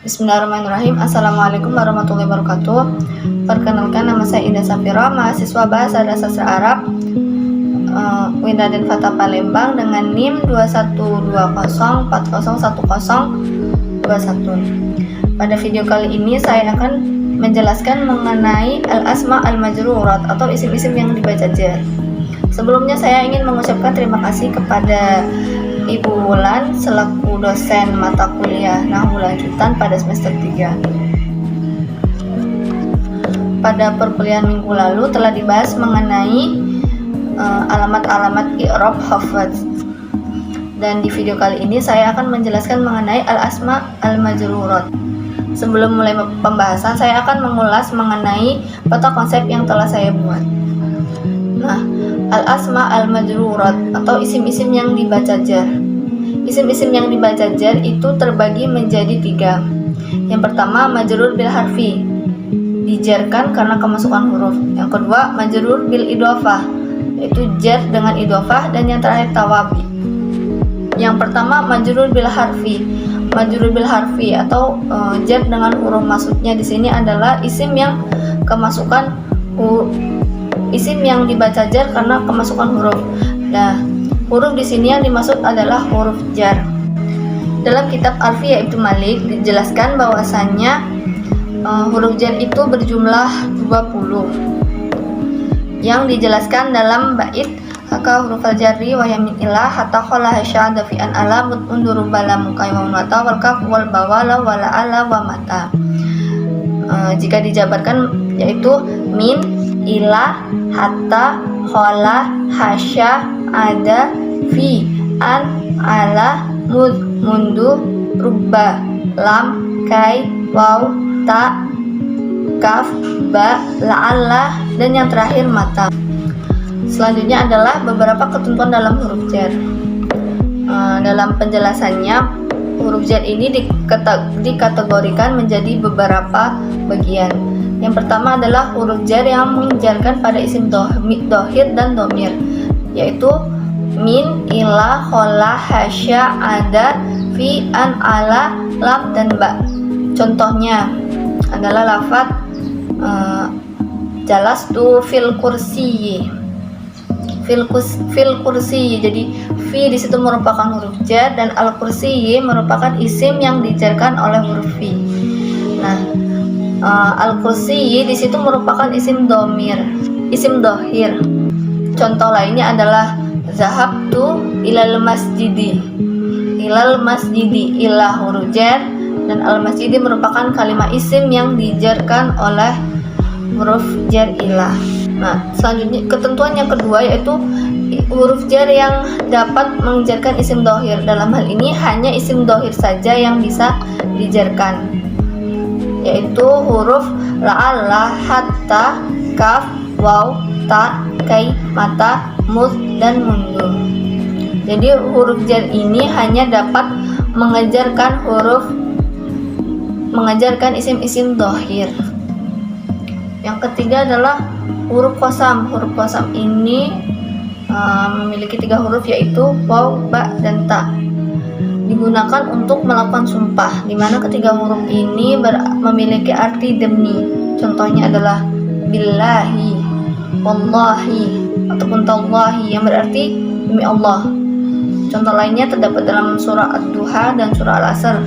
Bismillahirrahmanirrahim. Assalamualaikum warahmatullahi wabarakatuh. Perkenalkan, nama saya Ida Safira, mahasiswa Bahasa dan Sastra Arab Widadin Fatah Palembang dengan NIM 212040101021. Pada video kali ini saya akan menjelaskan mengenai al-asma al-majrurat atau isim-isim yang dibaca jar. Sebelumnya saya ingin mengucapkan terima kasih kepada Ibu Wulan selaku dosen mata kuliah Nahwu lanjutan pada semester 3. Pada perkuliahan minggu lalu telah dibahas mengenai alamat-alamat i'rab hafadz. Dan di video kali ini saya akan menjelaskan mengenai al-asma al-majrurat. Sebelum mulai pembahasan, saya akan mengulas mengenai peta konsep yang telah saya buat. Nah, al-asma al-majrurat atau isim-isim yang dibaca jar. Isim-isim yang dibaca jar itu terbagi menjadi 3. Yang pertama, majrur bil harfi, dijarkan karena kemasukan huruf. Yang kedua, majrur bil idhofah, yaitu jar dengan idhofah. Dan yang terakhir, tawabi. Yang pertama, majrur bil harfi. Majrur bil harfi atau jar dengan huruf, maksudnya di sini adalah isim yang kemasukan isim yang dibaca jar karena kemasukan huruf. Nah, huruf di sini yang dimaksud adalah huruf jar. Dalam kitab Alfiyah Ibnu Malik dijelaskan bahwasannya huruf jar itu berjumlah 20. Yang dijelaskan dalam bait haka huruf al-jarri wa yamin ilah hatta khala hasyada fi an ala munduru bala mukai wa mata wal kaf wal bawala wala ala wa mata. Jika dijabarkan yaitu min, ilah, hatta, khala, hasya, ada, fi, an, ala, mud, mundu, rubba, lam, kai, waw, ta, kaf, ba, la'alla, dan yang terakhir mata. Selanjutnya adalah beberapa ketentuan dalam huruf jar. Dalam penjelasannya, huruf jar ini dikategorikan menjadi beberapa bagian. Yang pertama adalah huruf jar yang menjarkan pada isim dohir dan domir, yaitu min, ilah, khala, hasya, ada, fi, an, ala, lam, dan ba. Contohnya adalah lafaz jalastu fil kursi. Fil kursi, jadi fi di situ merupakan huruf jar dan al kursi merupakan isim yang dijarkan oleh huruf fi. Nah, al kursi di situ merupakan isim domir, isim dohir. Contoh lainnya adalah zahabtu ilal masjidi. Ilal masjidi, ilah huruf jar dan al masjidi merupakan kalimat isim yang dijarkan oleh huruf jar ilah. Nah, selanjutnya ketentuan yang kedua yaitu huruf jar yang dapat menjarkan isim dohir. Dalam hal ini hanya isim dohir saja yang bisa dijarkan, yaitu huruf la'alla, hatta, kaf, waw, ta, kai, mata, mud, dan mundu. Jadi huruf jar ini hanya dapat mengajarkan isim-isim dohir. Yang ketiga adalah huruf qasam. Huruf qasam ini memiliki 3 huruf, yaitu waw, ba, dan ta. Digunakan untuk melakukan sumpah, di mana ketiga huruf ini memiliki arti demi. Contohnya adalah billahi, wallahi, ataupun tallahi yang berarti demi Allah. Contoh lainnya terdapat dalam surah Ad-Duha dan surah Al-Asr.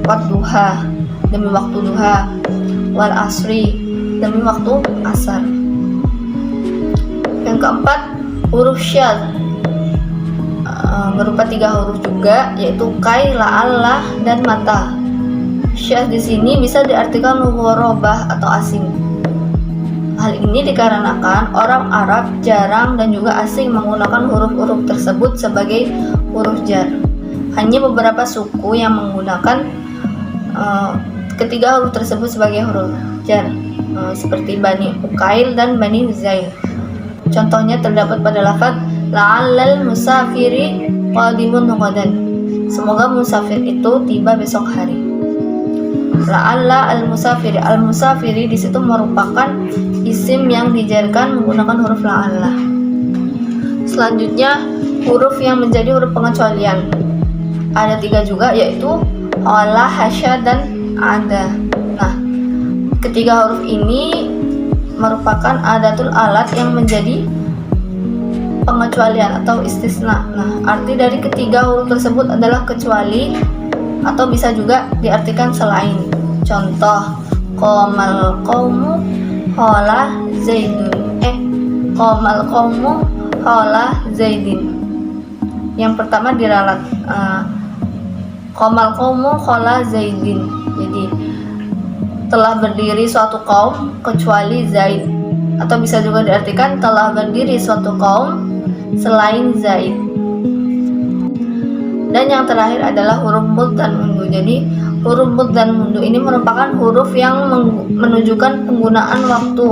Wad-duha, demi waktu duha. Wal asri, demi waktu asar. Yang keempat, huruf syadz berupa 3 huruf juga, yaitu kai, la'alla, dan mata. Syadz di sini bisa diartikan ghorabah atau asing. Hal ini dikarenakan orang Arab jarang dan juga asing menggunakan huruf-huruf tersebut sebagai huruf jar. Hanya beberapa suku yang menggunakan ketiga huruf tersebut sebagai huruf jar, seperti Bani Ukail dan Bani Huzail. Contohnya terdapat pada lafaz la'allal musafiri qadimun ghadan. Semoga musafir itu tiba besok hari. La'alla al-musafiri. Al-musafiri di situ merupakan isim yang dijarkan menggunakan huruf la'alla. Selanjutnya, huruf yang menjadi huruf pengecualian. Ada 3 juga, yaitu khala, hasya, dan ada. Nah, ketiga huruf ini merupakan adatul alat yang menjadi pengecualian atau istisna. Nah, arti dari ketiga huruf tersebut adalah kecuali atau bisa juga diartikan selain. Contoh, qomal qaumu hola zaidun. Qomal qaumu hola zaidin. Yang pertama diralat. Qomal qaumu hola zaidin. Jadi telah berdiri suatu kaum kecuali Zaid, atau bisa juga diartikan telah berdiri suatu kaum selain Zaid. Dan yang terakhir adalah huruf mud dan mundu. Jadi huruf mud dan mundu ini merupakan huruf yang menunjukkan penggunaan waktu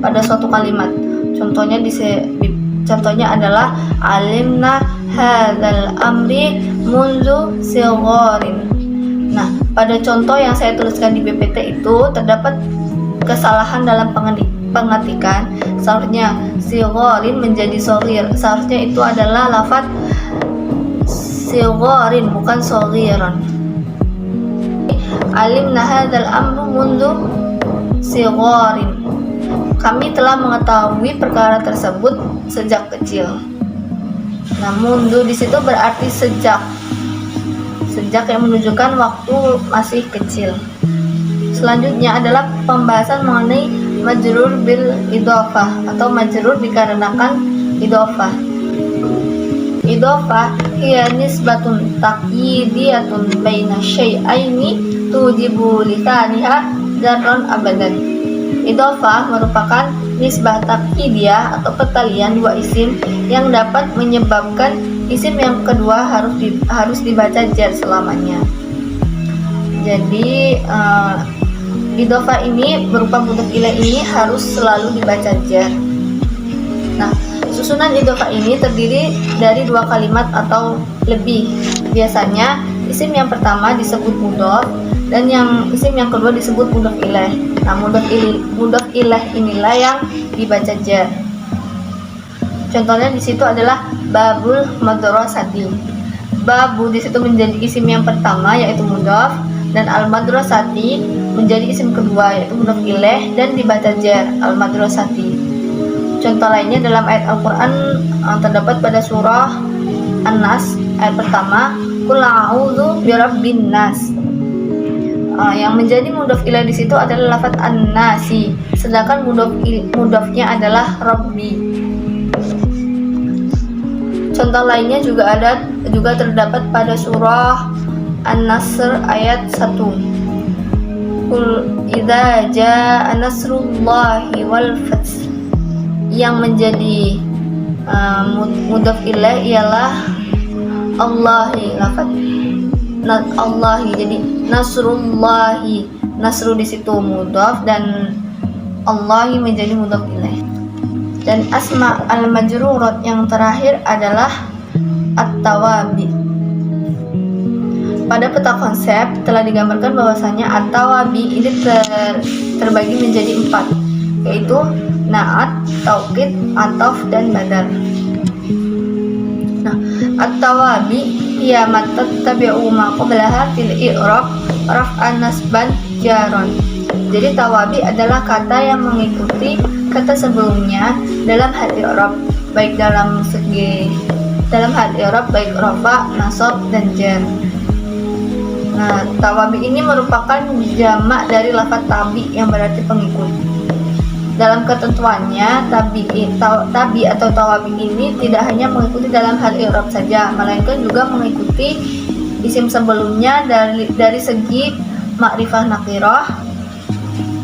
pada suatu kalimat. Contohnya adalah alimna hadzal amri mundu sigharin. Nah, pada contoh yang saya tuliskan di PPT itu terdapat kesalahan dalam pengetikan. Seharusnya sigharin menjadi soghir. Seharusnya itu adalah lafaz sigharin, bukan soghiran. Alimna hadzal amru mundu sigharin. Kami telah mengetahui perkara tersebut sejak kecil. Nah, mundu di situ berarti sejak yang menunjukkan waktu masih kecil. Selanjutnya adalah pembahasan mengenai majrur bil idhofah atau majrur dikarenakan idhofah. Idhofah hiya nisbatun taqyidiyatun baina syai'aini tujibu litaniha zarron abadan. Idhofah merupakan nisbah taqyidiyah atau pertalian dua isim yang dapat menyebabkan isim yang kedua harus dibaca jar selamanya. Jadi idhofah ini berupa mudhof ilaih ini harus selalu dibaca jar. Nah, susunan idhofah ini terdiri dari dua kalimat atau lebih. Biasanya isim yang pertama disebut mudhof dan isim yang kedua disebut mudhof ilaih. Nah, mudhof ilaih inilah yang dibaca jar. Contohnya di situ adalah babul madrasati. Babu di situ menjadi isim yang pertama yaitu mudhof, dan al madrasati menjadi isim kedua yaitu mudhof ilaih dan dibaca jar al madrasati. Contoh lainnya dalam ayat Al-Qur'an terdapat pada surah An-Nas ayat pertama, qul a'udzu birabbin nas. Yang menjadi mudhof ilaih di situ adalah lafaz an-nasi, sedangkan mudhofnya adalah rabbi. Contoh lainnya juga terdapat pada surah An-Nasr ayat 1. Qul idza jaa nasrullahi wal fath. Yang menjadi mudhof ilaih ialah Allahi, lafaz Allahi. Jadi nasrullahi, nasru di situ mudhof dan Allahi menjadi mudhof ilaih. Dan asma al-majrurat yang terakhir adalah at-tawabi. Pada peta konsep telah digambarkan bahwasanya at-tawabi ini terbagi menjadi 4, yaitu na'at, taukid, ataf, dan badal. Nah, at-tawabi hiya matattabi'u ma qablaha fil i'rab raf'an nasban jaron. Jadi tawabi adalah kata yang mengikuti kata sebelumnya dalam hal i'rab, baik dalam hal i'rab baik rafa, nasab, dan jar. Nah, tawabi ini merupakan jamak dari lafaz tabi yang berarti pengikut. Dalam ketentuannya, tabi atau tawabi ini tidak hanya mengikuti dalam hal i'rab saja, melainkan juga mengikuti isim sebelumnya dari segi makrifah nakirah,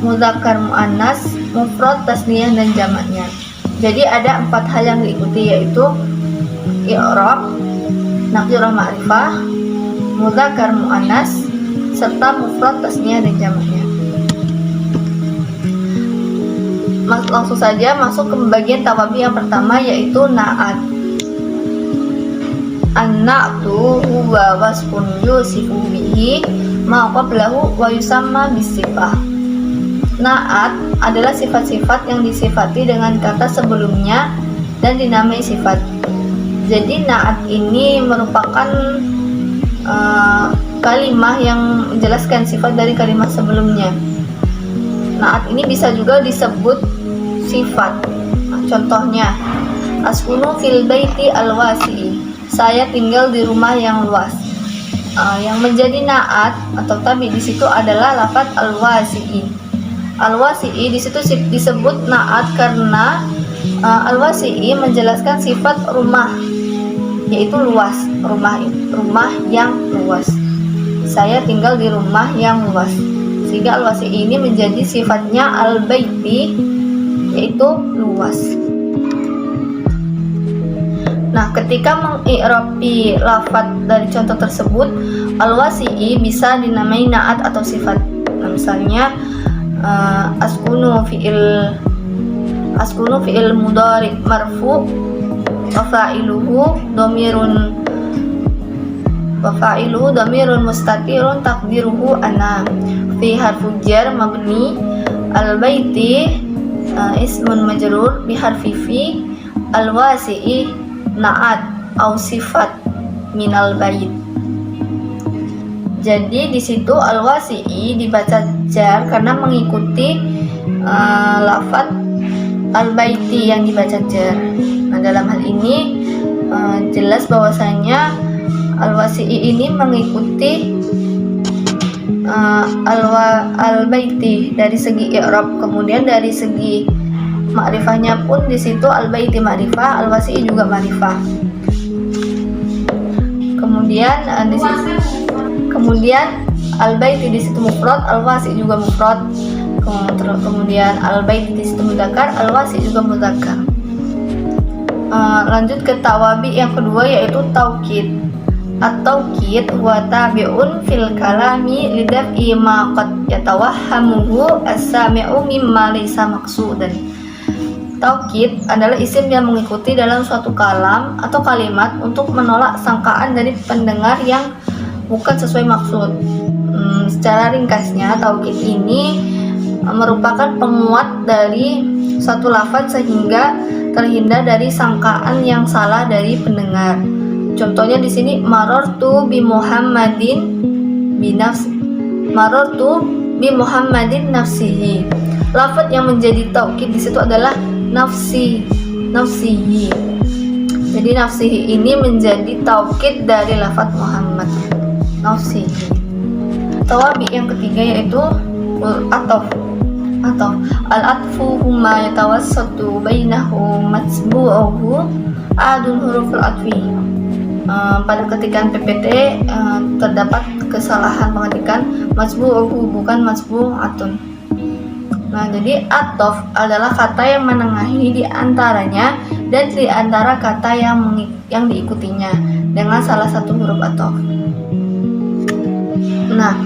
mudzakkar muannas, mufrad, tasniyah, dan jamaknya. Jadi ada 4 hal yang diikuti, yaitu i'rab, nakirah ma'rifah, mudzakkar muannas, serta mufrad, tasniyah, dan jamaknya. Langsung saja masuk ke bagian tawabi yang pertama, yaitu na'at. An-na'tu huwa wasfun yusifu bihi ma qablahu wa yusamma bisifah. Na'at adalah sifat-sifat yang disifati dengan kata sebelumnya dan dinamai sifat. Jadi na'at ini merupakan kalimah yang menjelaskan sifat dari kalimah sebelumnya. Naat ini bisa juga disebut sifat. Nah, contohnya, askunu fil baiti al-wasi'i, saya tinggal di rumah yang luas. Yang menjadi naat atau tabi di situ adalah lafaz al-wasi'i. Al-wasi'i di situ disebut naat karena al-wasi'i menjelaskan sifat rumah, yaitu luas. Rumah yang luas. Saya tinggal di rumah yang luas. Sehingga al-wasi'i ini menjadi sifatnya al-baiti, yaitu luas. Nah, ketika mengi'rabi lafaz dari contoh tersebut, al-wasi'i bisa dinamai naat atau sifat. Nah, misalnya askunu fi'il mudhari marfu wa fa'iluhu dhamirun mustatirun taqdiruhu ana, fi harfu jar mabni, al-baiti ismun majrur bi harfi fi, al-wasi'i naat au sifat minal bait. Jadi di situ al-wasi'i dibaca jar karena mengikuti lafaz al-baiti yang dibaca jar. Nah, dalam hal ini jelas bahwasanya al-wasi'i ini mengikuti al-baiti dari segi i'rab, kemudian dari segi ma'rifahnya pun di situ al-baiti ma'rifah, al-wasi'i juga ma'rifah. Kemudian al-baiti di situ mufrad, al-wasi' juga mufrad. Kemudian al-baiti di situ mudzakkar, al-wasi' juga mudzakkar. Lanjut ke tawabi yang kedua, yaitu taukid. At-taukid wa tabi'un fil kalami lidaf'i ma qad yatawahhamuhu as-sami'u mimma laysa maqsudan. Taukid adalah isim yang mengikuti dalam suatu kalam atau kalimat untuk menolak sangkaan dari pendengar yang bukan sesuai maksud. Secara ringkasnya, taukid ini merupakan penguat dari suatu lafaz sehingga terhindar dari sangkaan yang salah dari pendengar. Contohnya di sini, marartu bi Muhammadin nafsihi. Lafaz yang menjadi taukid di situ adalah nafsihi. Jadi nafsihi ini menjadi taukid dari lafaz Muhammad, nafsihi. Tawabi yang ketiga yaitu atof. Al-atfu huma yatawassatu bainahu matsbu'uhu adun huruful atfi. Pada ketikan PPT terdapat kesalahan pengetikan matsbu'uhu bukan matsbu'atun. Nah, jadi atof adalah kata yang menengahi di antaranya dan di antara kata yang diikutinya dengan salah satu huruf atof. Nah,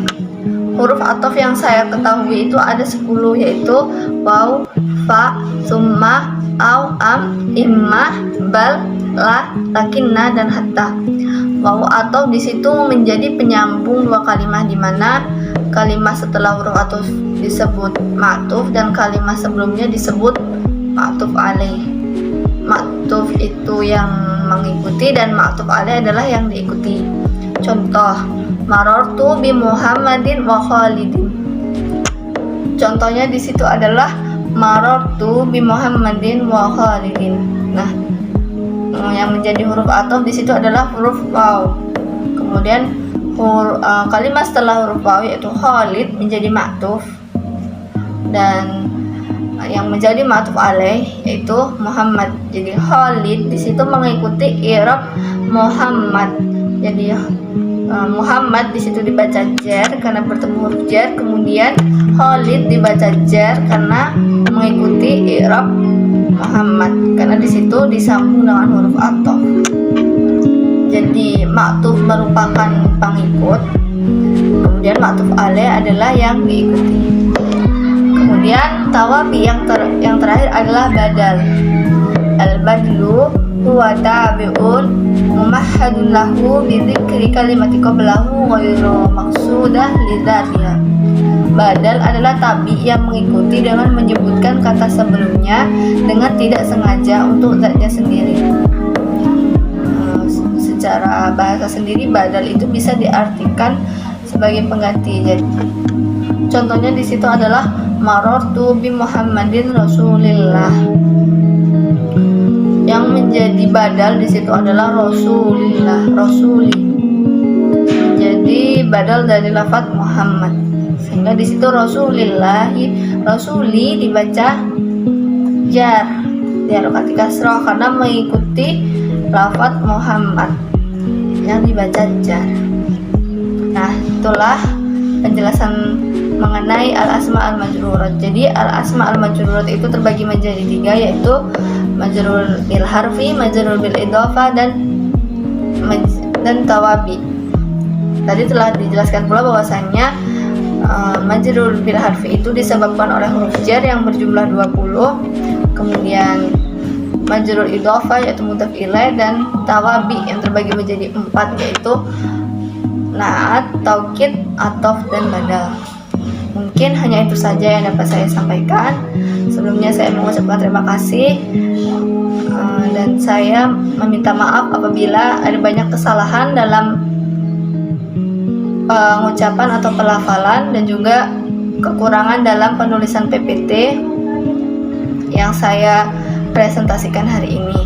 huruf atof yang saya ketahui itu ada 10, yaitu waw, fa, summa, au, am, imma, bal, la, lakinna, dan hatta. Waw atof di situ menjadi penyambung dua kalimat, di mana kalimat setelah huruf atof disebut ma'tuf dan kalimat sebelumnya disebut ma'tuf alaih. Ma'tuf itu yang mengikuti dan ma'tuf alaih adalah yang diikuti. Contoh, marartu bi Muhammadin wa Khalidin. Contohnya di situ adalah marartu bi Muhammadin wa Khalidin. Nah, yang menjadi huruf atof di situ adalah huruf waw. Kemudian kalimat setelah huruf waw yaitu Khalid menjadi ma'tuf, dan yang menjadi ma'tuf alaih yaitu Muhammad. Jadi Khalid di situ mengikuti i'rab Muhammad. Jadi Muhammad di situ dibaca jar karena bertemu huruf jar, kemudian Khalid dibaca jar karena mengikuti i'rab Muhammad karena di situ disambung dengan huruf atof. Jadi ma'tuf merupakan pengikut, kemudian ma'tuf alaih adalah yang diikuti. Kemudian tawabi yang terakhir adalah badal. Al-badlu huwa tabi'un mumahhadun lahu bi dzikri kalimati qablahu ghairu maqsudah lidzatiha. Badal adalah tabi yang mengikuti dengan menyebutkan kata sebelumnya dengan tidak sengaja untuk zatnya sendiri. Secara bahasa sendiri, badal itu bisa diartikan sebagai pengganti. Jadi contohnya di situ adalah marartu bi Muhammadin Rasulillah. Yang menjadi badal di situ adalah Rasulillah, Rasuli. Jadi badal dari lafaz Muhammad. Sehingga di situ Rasulillahi, Rasuli dibaca jar, diharokati kasroh karena mengikuti lafaz Muhammad yang dibaca jar. Nah, itulah penjelasan mengenai al-asma al-majrurat. Jadi al-asma al-majrurat itu terbagi menjadi 3, yaitu majrur bil harfi, majrur bil idhofah, dan tawabi. Tadi telah dijelaskan pula bahwasanya majrur bil harfi itu disebabkan oleh huruf jar yang berjumlah 20, kemudian majrur idhofah yaitu mudhaf ilaih, dan tawabi yang terbagi menjadi 4, yaitu naat, taukid, ataf, dan badal. Mungkin hanya itu saja yang dapat saya sampaikan. Sebelumnya saya mengucapkan terima kasih dan saya meminta maaf apabila ada banyak kesalahan dalam pengucapan atau pelafalan dan juga kekurangan dalam penulisan PPT yang saya presentasikan hari ini.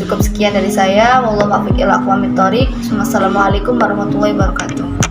Cukup sekian dari saya. Wallahu a'lam bishawab. Wassalamualaikum warahmatullahi wabarakatuh.